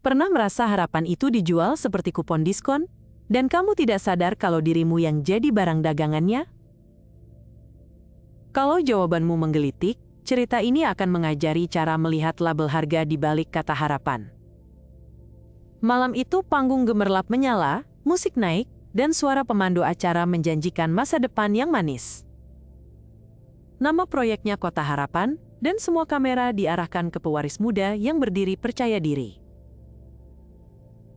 Pernah merasa harapan itu dijual seperti kupon diskon, dan kamu tidak sadar kalau dirimu yang jadi barang dagangannya? Kalau jawabanmu menggelitik, cerita ini akan mengajari cara melihat label harga di balik kata harapan. Malam itu panggung gemerlap menyala, musik naik, dan suara pemandu acara menjanjikan masa depan yang manis. Nama proyeknya Kota Harapan, dan semua kamera diarahkan ke pewaris muda yang berdiri percaya diri.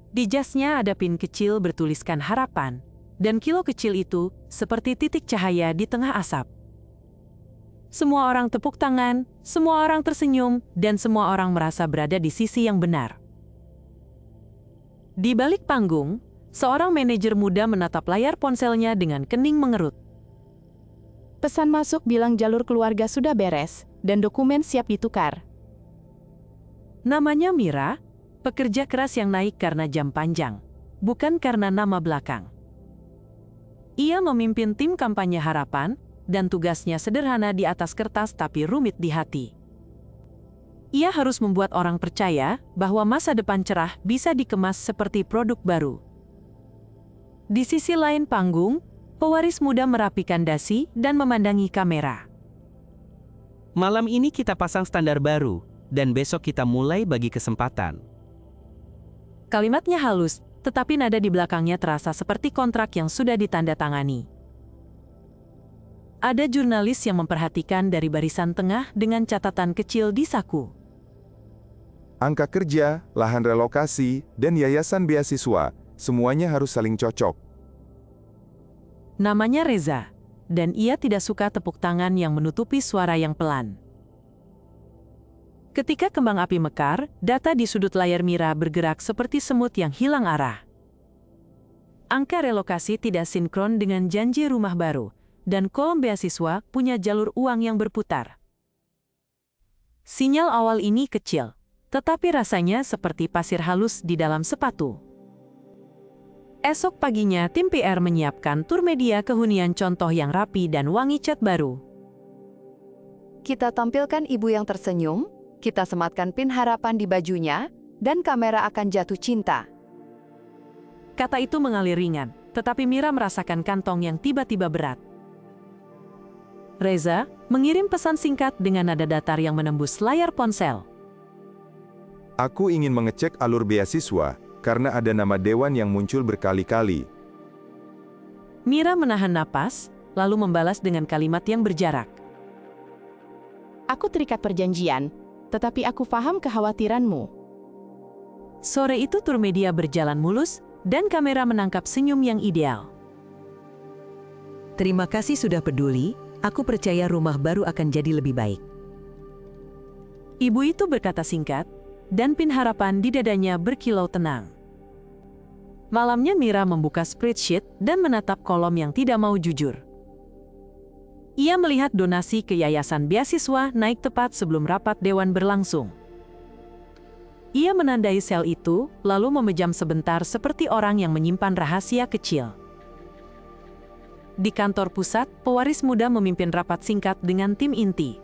Di jasnya ada pin kecil bertuliskan harapan, dan kilo kecil itu seperti titik cahaya di tengah asap. Semua orang tepuk tangan, semua orang tersenyum, dan semua orang merasa berada di sisi yang benar. Di balik panggung, seorang manajer muda menatap layar ponselnya dengan kening mengerut. Pesan masuk bilang jalur keluarga sudah beres, dan dokumen siap ditukar. Namanya Mira, pekerja keras yang naik karena jam panjang, bukan karena nama belakang. Ia memimpin tim kampanye harapan, dan tugasnya sederhana di atas kertas tapi rumit di hati. Ia harus membuat orang percaya bahwa masa depan cerah bisa dikemas seperti produk baru. Di sisi lain panggung, pewaris muda merapikan dasi dan memandangi kamera. Malam ini kita pasang standar baru, dan besok kita mulai bagi kesempatan. Kalimatnya halus, tetapi nada di belakangnya terasa seperti kontrak yang sudah ditandatangani. Ada jurnalis yang memperhatikan dari barisan tengah dengan catatan kecil di saku. Angka kerja, lahan relokasi, dan yayasan beasiswa, semuanya harus saling cocok. Namanya Reza, dan ia tidak suka tepuk tangan yang menutupi suara yang pelan. Ketika kembang api mekar, data di sudut layar Mira bergerak seperti semut yang hilang arah. Angka relokasi tidak sinkron dengan janji rumah baru, dan kolom beasiswa punya jalur uang yang berputar. Sinyal awal ini kecil, tetapi rasanya seperti pasir halus di dalam sepatu. Esok paginya tim PR menyiapkan tur media kehunian contoh yang rapi dan wangi cat baru. Kita tampilkan ibu yang tersenyum, kita sematkan pin harapan di bajunya, dan kamera akan jatuh cinta. Kata itu mengalir ringan, tetapi Mira merasakan kantong yang tiba-tiba berat. Reza mengirim pesan singkat dengan nada datar yang menembus layar ponsel. Aku ingin mengecek alur beasiswa, karena ada nama dewan yang muncul berkali-kali. Mira menahan napas, lalu membalas dengan kalimat yang berjarak. Aku terikat perjanjian, tetapi aku paham kekhawatiranmu. Sore itu tur media berjalan mulus, dan kamera menangkap senyum yang ideal. Terima kasih sudah peduli, aku percaya rumah baru akan jadi lebih baik. Ibu itu berkata singkat, dan pin harapan di dadanya berkilau tenang. Malamnya Mira membuka spreadsheet dan menatap kolom yang tidak mau jujur. Ia melihat donasi ke yayasan beasiswa naik tepat sebelum rapat dewan berlangsung. Ia menandai sel itu, lalu memejam sebentar seperti orang yang menyimpan rahasia kecil. Di kantor pusat, pewaris muda memimpin rapat singkat dengan tim inti.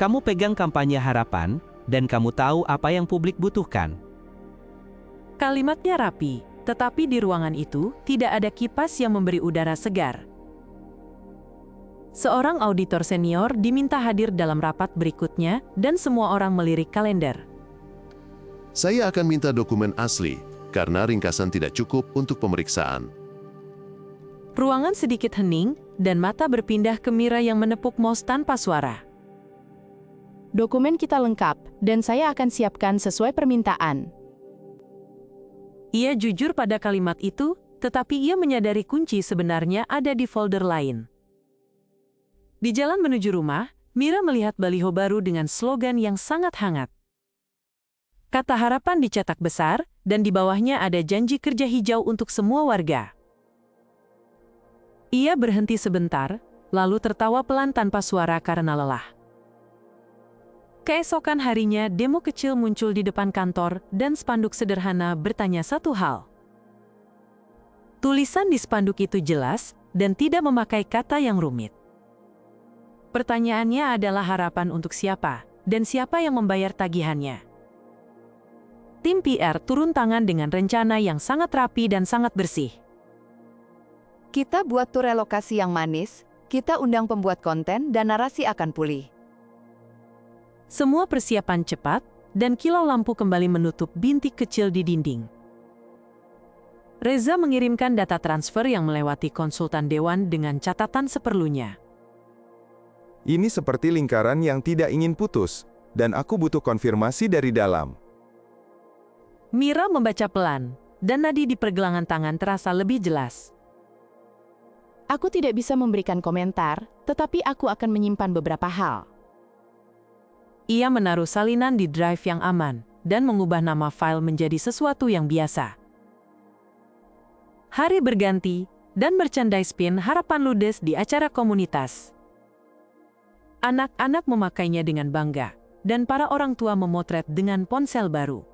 Kamu pegang kampanye harapan, dan kamu tahu apa yang publik butuhkan. Kalimatnya rapi, tetapi di ruangan itu tidak ada kipas yang memberi udara segar. Seorang auditor senior diminta hadir dalam rapat berikutnya, dan semua orang melirik kalender. Saya akan minta dokumen asli, karena ringkasan tidak cukup untuk pemeriksaan. Ruangan sedikit hening, dan mata berpindah ke Mira yang menepuk mouse tanpa suara. Dokumen kita lengkap, dan saya akan siapkan sesuai permintaan. Ia jujur pada kalimat itu, tetapi ia menyadari kunci sebenarnya ada di folder lain. Di jalan menuju rumah, Mira melihat baliho baru dengan slogan yang sangat hangat. Kata harapan dicetak besar, dan di bawahnya ada janji kerja hijau untuk semua warga. Ia berhenti sebentar, lalu tertawa pelan tanpa suara karena lelah. Keesokan harinya, demo kecil muncul di depan kantor, dan spanduk sederhana bertanya satu hal. Tulisan di spanduk itu jelas, dan tidak memakai kata yang rumit. Pertanyaannya adalah harapan untuk siapa, dan siapa yang membayar tagihannya. tim PR turun tangan dengan rencana yang sangat rapi dan sangat bersih. Kita buat tur relokasi yang manis, kita undang pembuat konten dan narasi akan pulih. Semua persiapan cepat, dan kilau lampu kembali menutup bintik kecil di dinding. Reza mengirimkan data transfer yang melewati konsultan dewan dengan catatan seperlunya. Ini seperti lingkaran yang tidak ingin putus, dan aku butuh konfirmasi dari dalam. Mira membaca pelan, dan nadi di pergelangan tangan terasa lebih jelas. Aku tidak bisa memberikan komentar, tetapi aku akan menyimpan beberapa hal. Ia menaruh salinan di drive yang aman, dan mengubah nama file menjadi sesuatu yang biasa. Hari berganti, dan merchandise pin harapan ludes di acara komunitas. Anak-anak memakainya dengan bangga, dan para orang tua memotret dengan ponsel baru.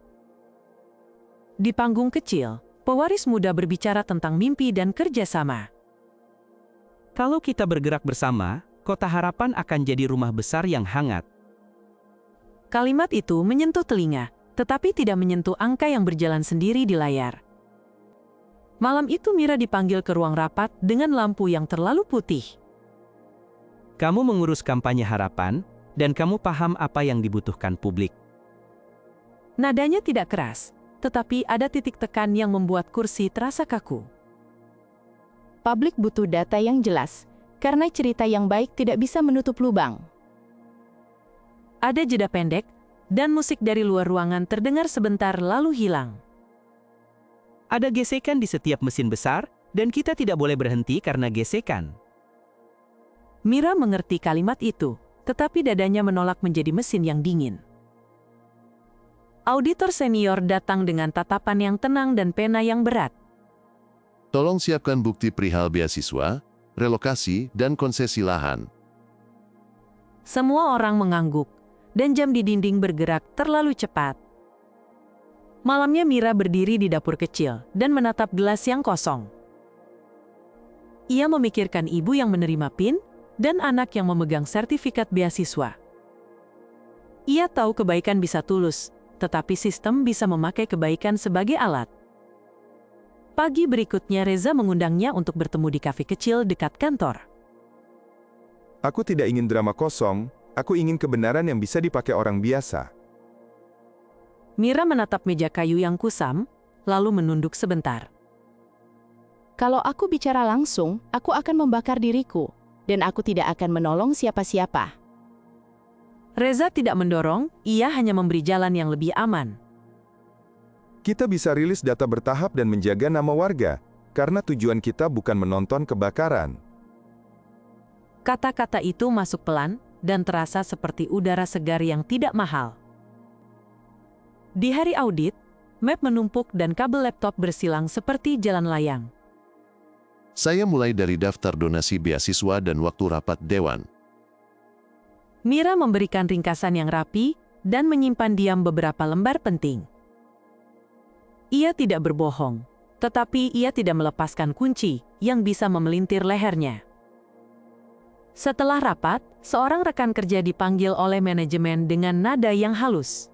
Di panggung kecil, pewaris muda berbicara tentang mimpi dan kerjasama. Kalau kita bergerak bersama, Kota Harapan akan jadi rumah besar yang hangat. Kalimat itu menyentuh telinga, tetapi tidak menyentuh angka yang berjalan sendiri di layar. Malam itu Mira dipanggil ke ruang rapat dengan lampu yang terlalu putih. Kamu mengurus kampanye harapan, dan kamu paham apa yang dibutuhkan publik. Nadanya tidak keras, tetapi ada titik tekan yang membuat kursi terasa kaku. Publik butuh data yang jelas, karena cerita yang baik tidak bisa menutup lubang. Ada jeda pendek, dan musik dari luar ruangan terdengar sebentar lalu hilang. Ada gesekan di setiap mesin besar, dan kita tidak boleh berhenti karena gesekan. Mira mengerti kalimat itu, tetapi dadanya menolak menjadi mesin yang dingin. Auditor senior datang dengan tatapan yang tenang dan pena yang berat. Tolong siapkan bukti perihal beasiswa, relokasi, dan konsesi lahan. Semua orang mengangguk, dan jam di dinding bergerak terlalu cepat. Malamnya Mira berdiri di dapur kecil dan menatap gelas yang kosong. Ia memikirkan ibu yang menerima PIN dan anak yang memegang sertifikat beasiswa. Ia tahu kebaikan bisa tulus, tetapi sistem bisa memakai kebaikan sebagai alat. Pagi berikutnya Reza mengundangnya untuk bertemu di kafe kecil dekat kantor. Aku tidak ingin drama kosong, aku ingin kebenaran yang bisa dipakai orang biasa. Mira menatap meja kayu yang kusam, lalu menunduk sebentar. Kalau aku bicara langsung, aku akan membakar diriku, dan aku tidak akan menolong siapa-siapa. Reza tidak mendorong, ia hanya memberi jalan yang lebih aman. Kita bisa rilis data bertahap dan menjaga nama warga, karena tujuan kita bukan menonton kebakaran. Kata-kata itu masuk pelan, dan terasa seperti udara segar yang tidak mahal. Di hari audit, map menumpuk dan kabel laptop bersilang seperti jalan layang. Saya mulai dari daftar donasi beasiswa dan waktu rapat dewan. Mira memberikan ringkasan yang rapi dan menyimpan diam beberapa lembar penting. Ia tidak berbohong, tetapi ia tidak melepaskan kunci yang bisa memelintir lehernya. Setelah rapat, seorang rekan kerja dipanggil oleh manajemen dengan nada yang halus.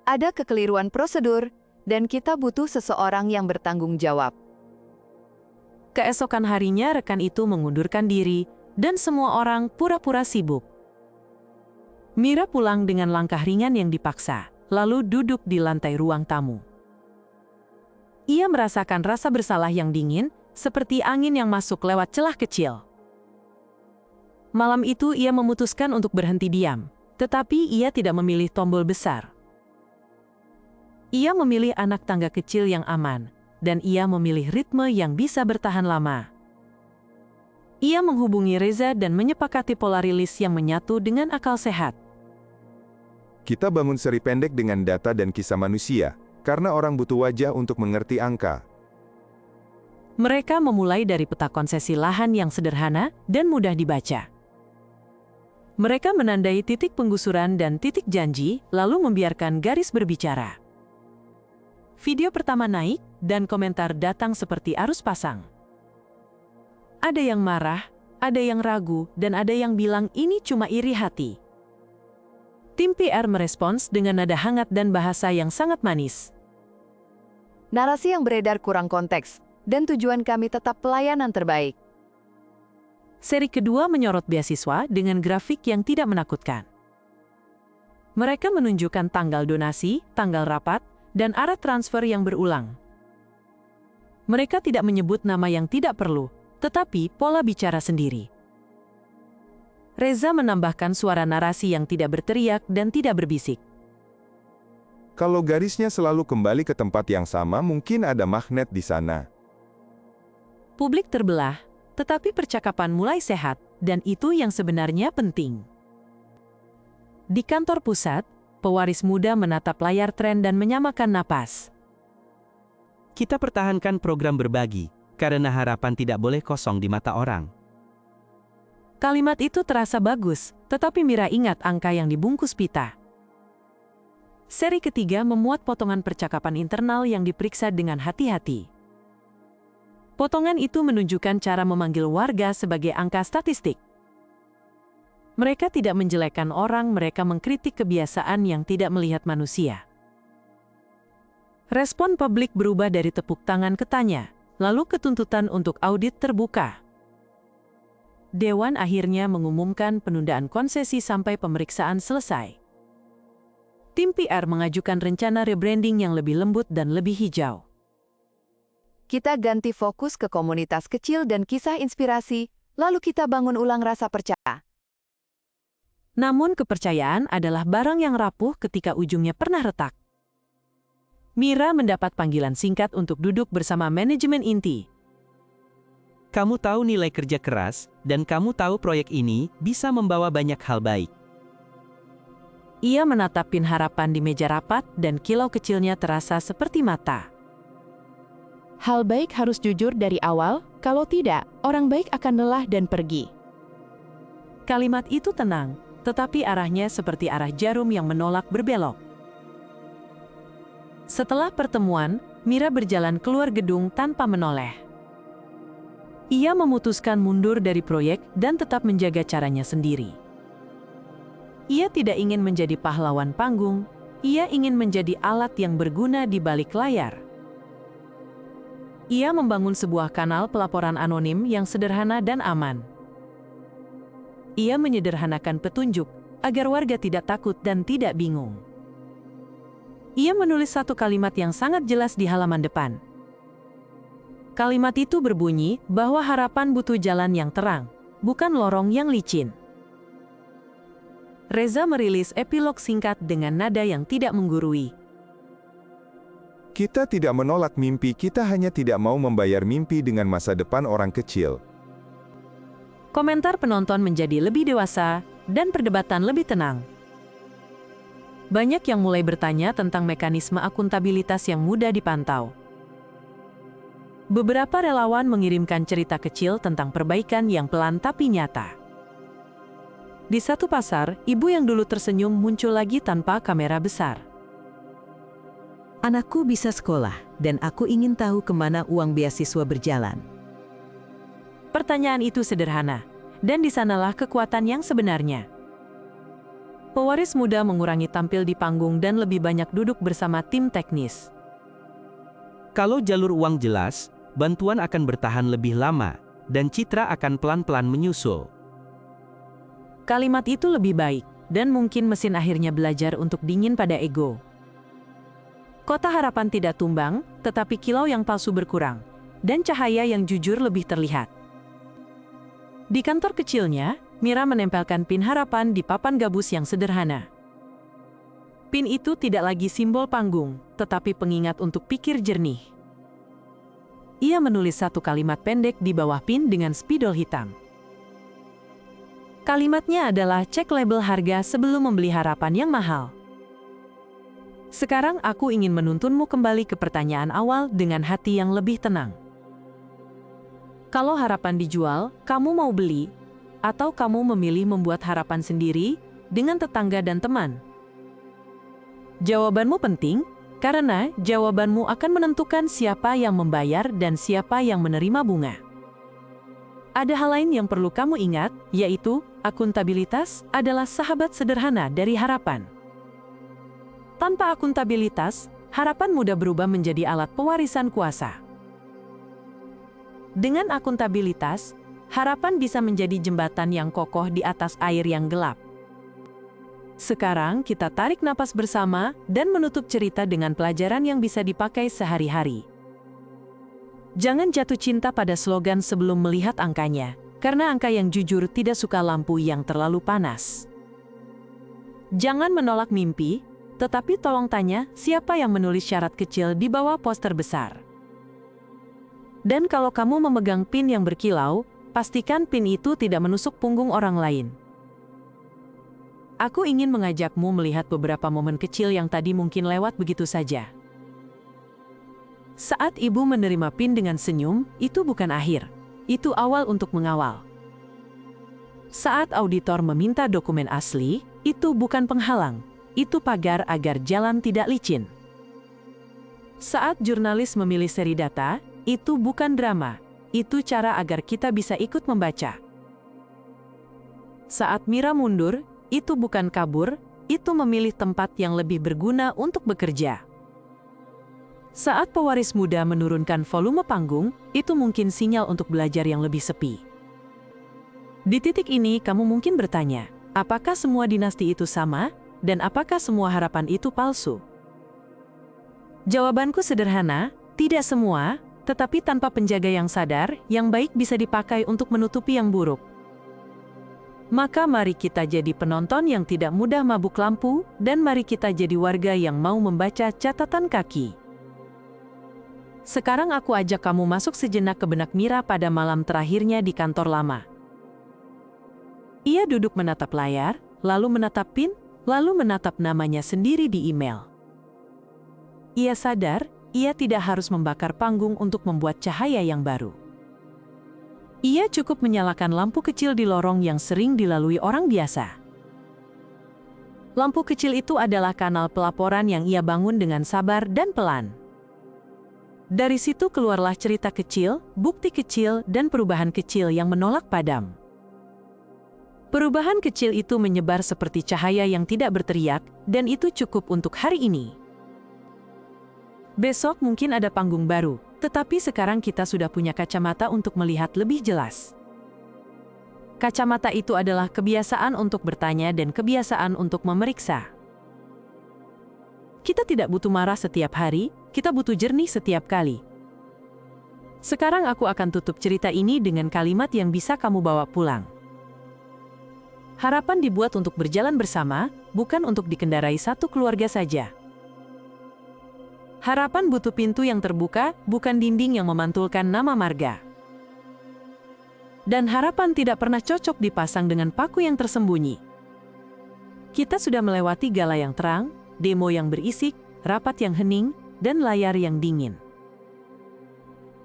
Ada kekeliruan prosedur, dan kita butuh seseorang yang bertanggung jawab. Keesokan harinya rekan itu mengundurkan diri, dan semua orang pura-pura sibuk. Mira pulang dengan langkah ringan yang dipaksa, lalu duduk di lantai ruang tamu. Ia merasakan rasa bersalah yang dingin, seperti angin yang masuk lewat celah kecil. Malam itu ia memutuskan untuk berhenti diam, tetapi ia tidak memilih tombol besar. Ia memilih anak tangga kecil yang aman, dan ia memilih ritme yang bisa bertahan lama. Ia menghubungi Reza dan menyepakati pola rilis yang menyatu dengan akal sehat. Kita bangun seri pendek dengan data dan kisah manusia, karena orang butuh wajah untuk mengerti angka. Mereka memulai dari peta konsesi lahan yang sederhana dan mudah dibaca. Mereka menandai titik penggusuran dan titik janji, lalu membiarkan garis berbicara. Video pertama naik, dan komentar datang seperti arus pasang. Ada yang marah, ada yang ragu, dan ada yang bilang ini cuma iri hati. Tim PR merespons dengan nada hangat dan bahasa yang sangat manis. Narasi yang beredar kurang konteks, dan tujuan kami tetap pelayanan terbaik. Seri kedua menyorot beasiswa dengan grafik yang tidak menakutkan. Mereka menunjukkan tanggal donasi, tanggal rapat, dan arah transfer yang berulang. Mereka tidak menyebut nama yang tidak perlu, tetapi pola bicara sendiri. Reza menambahkan suara narasi yang tidak berteriak dan tidak berbisik. Kalau garisnya selalu kembali ke tempat yang sama, mungkin ada magnet di sana. Publik terbelah, tetapi percakapan mulai sehat, dan itu yang sebenarnya penting. Di kantor pusat, pewaris muda menatap layar tren dan menyamakan napas. Kita pertahankan program berbagi, karena harapan tidak boleh kosong di mata orang. Kalimat itu terasa bagus, tetapi Mira ingat angka yang dibungkus pita. Seri ketiga memuat potongan percakapan internal yang diperiksa dengan hati-hati. Potongan itu menunjukkan cara memanggil warga sebagai angka statistik. Mereka tidak menjelekkan orang, mereka mengkritik kebiasaan yang tidak melihat manusia. Respon publik berubah dari tepuk tangan ke tanya, lalu ke tuntutan untuk audit terbuka. Dewan akhirnya mengumumkan penundaan konsesi sampai pemeriksaan selesai. Tim PR mengajukan rencana rebranding yang lebih lembut dan lebih hijau. Kita ganti fokus ke komunitas kecil dan kisah inspirasi, lalu kita bangun ulang rasa percaya. Namun kepercayaan adalah barang yang rapuh ketika ujungnya pernah retak. Mira mendapat panggilan singkat untuk duduk bersama manajemen inti. Kamu tahu nilai kerja keras, dan kamu tahu proyek ini bisa membawa banyak hal baik. Ia menatap pin harapan di meja rapat dan kilau kecilnya terasa seperti mata. Hal baik harus jujur dari awal, kalau tidak, orang baik akan lelah dan pergi. Kalimat itu tenang, tetapi arahnya seperti arah jarum yang menolak berbelok. Setelah pertemuan, Mira berjalan keluar gedung tanpa menoleh. Ia memutuskan mundur dari proyek dan tetap menjaga caranya sendiri. Ia tidak ingin menjadi pahlawan panggung, ia ingin menjadi alat yang berguna di balik layar. Ia membangun sebuah kanal pelaporan anonim yang sederhana dan aman. Ia menyederhanakan petunjuk agar warga tidak takut dan tidak bingung. Ia menulis satu kalimat yang sangat jelas di halaman depan. Kalimat itu berbunyi bahwa harapan butuh jalan yang terang, bukan lorong yang licin. Reza merilis epilog singkat dengan nada yang tidak menggurui. Kita tidak menolak mimpi, kita hanya tidak mau membayar mimpi dengan masa depan orang kecil. Komentar penonton menjadi lebih dewasa dan perdebatan lebih tenang. Banyak yang mulai bertanya tentang mekanisme akuntabilitas yang mudah dipantau. Beberapa relawan mengirimkan cerita kecil tentang perbaikan yang pelan tapi nyata. Di satu pasar, ibu yang dulu tersenyum muncul lagi tanpa kamera besar. Anakku bisa sekolah, dan aku ingin tahu kemana uang beasiswa berjalan. Pertanyaan itu sederhana, dan di sanalah kekuatan yang sebenarnya. Pewaris muda mengurangi tampil di panggung dan lebih banyak duduk bersama tim teknis. Kalau jalur uang jelas, bantuan akan bertahan lebih lama, dan citra akan pelan-pelan menyusul. Kalimat itu lebih baik, dan mungkin mesin akhirnya belajar untuk dingin pada ego. Kota harapan tidak tumbang, tetapi kilau yang palsu berkurang, dan cahaya yang jujur lebih terlihat. Di kantor kecilnya, Mira menempelkan pin harapan di papan gabus yang sederhana. Pin itu tidak lagi simbol panggung, tetapi pengingat untuk pikir jernih. Ia menulis satu kalimat pendek di bawah pin dengan spidol hitam. Kalimatnya adalah cek label harga sebelum membeli harapan yang mahal. Sekarang aku ingin menuntunmu kembali ke pertanyaan awal dengan hati yang lebih tenang. Kalau harapan dijual, kamu mau beli? Atau kamu memilih membuat harapan sendiri dengan tetangga dan teman? Jawabanmu penting, karena jawabanmu akan menentukan siapa yang membayar dan siapa yang menerima bunga. Ada hal lain yang perlu kamu ingat, yaitu akuntabilitas adalah sahabat sederhana dari harapan. Tanpa akuntabilitas, harapan mudah berubah menjadi alat pewarisan kuasa. Dengan akuntabilitas, harapan bisa menjadi jembatan yang kokoh di atas air yang gelap. Sekarang kita tarik napas bersama dan menutup cerita dengan pelajaran yang bisa dipakai sehari-hari. Jangan jatuh cinta pada slogan sebelum melihat angkanya, karena angka yang jujur tidak suka lampu yang terlalu panas. Jangan menolak mimpi, tetapi tolong tanya siapa yang menulis syarat kecil di bawah poster besar. Dan kalau kamu memegang pin yang berkilau, pastikan pin itu tidak menusuk punggung orang lain. Aku ingin mengajakmu melihat beberapa momen kecil yang tadi mungkin lewat begitu saja. Saat ibu menerima pin dengan senyum, itu bukan akhir. Itu awal untuk mengawal. Saat auditor meminta dokumen asli, itu bukan penghalang. Itu pagar agar jalan tidak licin. Saat jurnalis memilih seri data, itu bukan drama. Itu cara agar kita bisa ikut membaca. Saat Mira mundur, itu bukan kabur, itu memilih tempat yang lebih berguna untuk bekerja. Saat pewaris muda menurunkan volume panggung, itu mungkin sinyal untuk belajar yang lebih sepi. Di titik ini, kamu mungkin bertanya, apakah semua dinasti itu sama, dan apakah semua harapan itu palsu? Jawabanku sederhana, tidak semua, tetapi tanpa penjaga yang sadar, yang baik bisa dipakai untuk menutupi yang buruk. Maka mari kita jadi penonton yang tidak mudah mabuk lampu, dan mari kita jadi warga yang mau membaca catatan kaki. Sekarang aku ajak kamu masuk sejenak ke benak Mira pada malam terakhirnya di kantor lama. Ia duduk menatap layar, lalu menatap pin, lalu menatap namanya sendiri di email. Ia sadar, ia tidak harus membakar panggung untuk membuat cahaya yang baru. Ia cukup menyalakan lampu kecil di lorong yang sering dilalui orang biasa. Lampu kecil itu adalah kanal pelaporan yang ia bangun dengan sabar dan pelan. Dari situ keluarlah cerita kecil, bukti kecil, dan perubahan kecil yang menolak padam. Perubahan kecil itu menyebar seperti cahaya yang tidak berteriak, dan itu cukup untuk hari ini. Besok mungkin ada panggung baru, tetapi sekarang kita sudah punya kacamata untuk melihat lebih jelas. Kacamata itu adalah kebiasaan untuk bertanya dan kebiasaan untuk memeriksa. Kita tidak butuh marah setiap hari, kita butuh jernih setiap kali. Sekarang aku akan tutup cerita ini dengan kalimat yang bisa kamu bawa pulang. Harapan dibuat untuk berjalan bersama, bukan untuk dikendarai satu keluarga saja. Harapan butuh pintu yang terbuka, bukan dinding yang memantulkan nama marga. Dan harapan tidak pernah cocok dipasang dengan paku yang tersembunyi. Kita sudah melewati gala yang terang, demo yang berisik, rapat yang hening, dan layar yang dingin.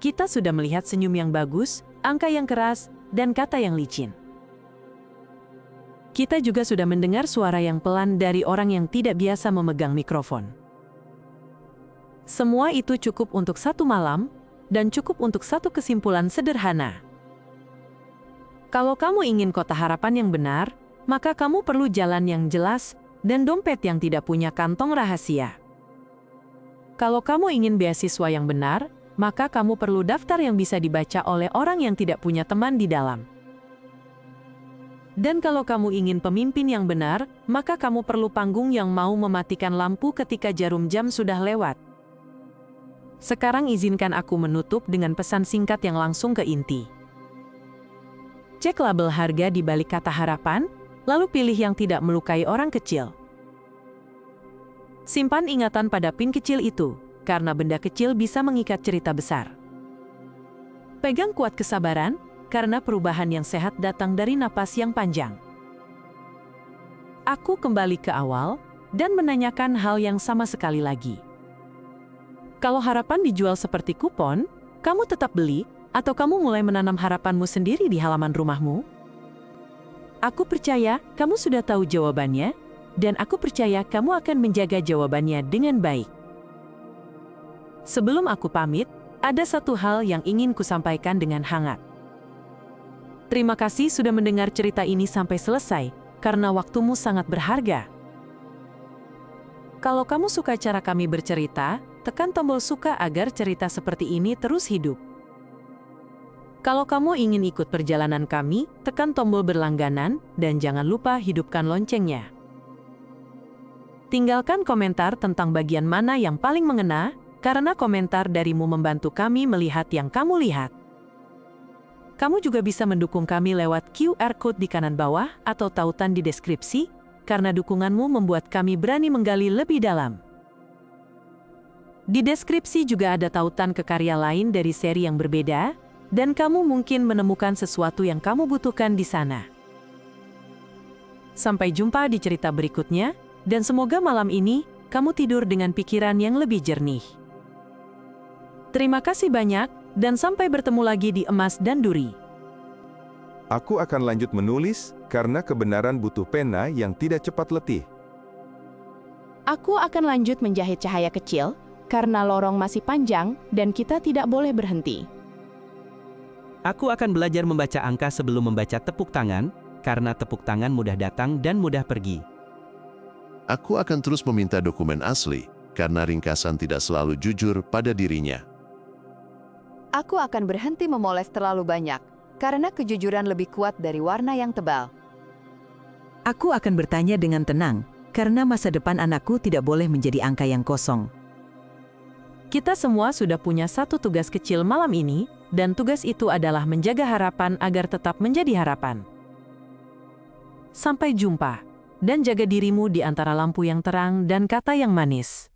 Kita sudah melihat senyum yang bagus, angka yang keras, dan kata yang licin. Kita juga sudah mendengar suara yang pelan dari orang yang tidak biasa memegang mikrofon. Semua itu cukup untuk satu malam, dan cukup untuk satu kesimpulan sederhana. Kalau kamu ingin kota harapan yang benar, maka kamu perlu jalan yang jelas, dan dompet yang tidak punya kantong rahasia. Kalau kamu ingin beasiswa yang benar, maka kamu perlu daftar yang bisa dibaca oleh orang yang tidak punya teman di dalam. Dan kalau kamu ingin pemimpin yang benar, maka kamu perlu panggung yang mau mematikan lampu ketika jarum jam sudah lewat. Sekarang izinkan aku menutup dengan pesan singkat yang langsung ke inti. Cek label harga di balik kata harapan, lalu pilih yang tidak melukai orang kecil. Simpan ingatan pada pin kecil itu, karena benda kecil bisa mengikat cerita besar. Pegang kuat kesabaran, karena perubahan yang sehat datang dari napas yang panjang. Aku kembali ke awal, dan menanyakan hal yang sama sekali lagi. Kalau harapan dijual seperti kupon, kamu tetap beli, atau kamu mulai menanam harapanmu sendiri di halaman rumahmu? Aku percaya kamu sudah tahu jawabannya, dan aku percaya kamu akan menjaga jawabannya dengan baik. Sebelum aku pamit, ada satu hal yang ingin kusampaikan dengan hangat. Terima kasih sudah mendengar cerita ini sampai selesai, karena waktumu sangat berharga. Kalau kamu suka cara kami bercerita, tekan tombol suka agar cerita seperti ini terus hidup. Kalau kamu ingin ikut perjalanan kami, tekan tombol berlangganan, dan jangan lupa hidupkan loncengnya. Tinggalkan komentar tentang bagian mana yang paling mengena, karena komentar darimu membantu kami melihat yang kamu lihat. Kamu juga bisa mendukung kami lewat QR Code di kanan bawah atau tautan di deskripsi, karena dukunganmu membuat kami berani menggali lebih dalam. Di deskripsi juga ada tautan ke karya lain dari seri yang berbeda, dan kamu mungkin menemukan sesuatu yang kamu butuhkan di sana. Sampai jumpa di cerita berikutnya, dan semoga malam ini kamu tidur dengan pikiran yang lebih jernih. Terima kasih banyak, dan sampai bertemu lagi di Emas dan Duri. Aku akan lanjut menulis, karena kebenaran butuh pena yang tidak cepat letih. Aku akan lanjut menjahit cahaya kecil, karena lorong masih panjang dan kita tidak boleh berhenti. Aku akan belajar membaca angka sebelum membaca tepuk tangan, karena tepuk tangan mudah datang dan mudah pergi. Aku akan terus meminta dokumen asli, karena ringkasan tidak selalu jujur pada dirinya. Aku akan berhenti memoles terlalu banyak, karena kejujuran lebih kuat dari warna yang tebal. Aku akan bertanya dengan tenang, karena masa depan anakku tidak boleh menjadi angka yang kosong. Kita semua sudah punya satu tugas kecil malam ini, dan tugas itu adalah menjaga harapan agar tetap menjadi harapan. Sampai jumpa, dan jaga dirimu di antara lampu yang terang dan kata yang manis.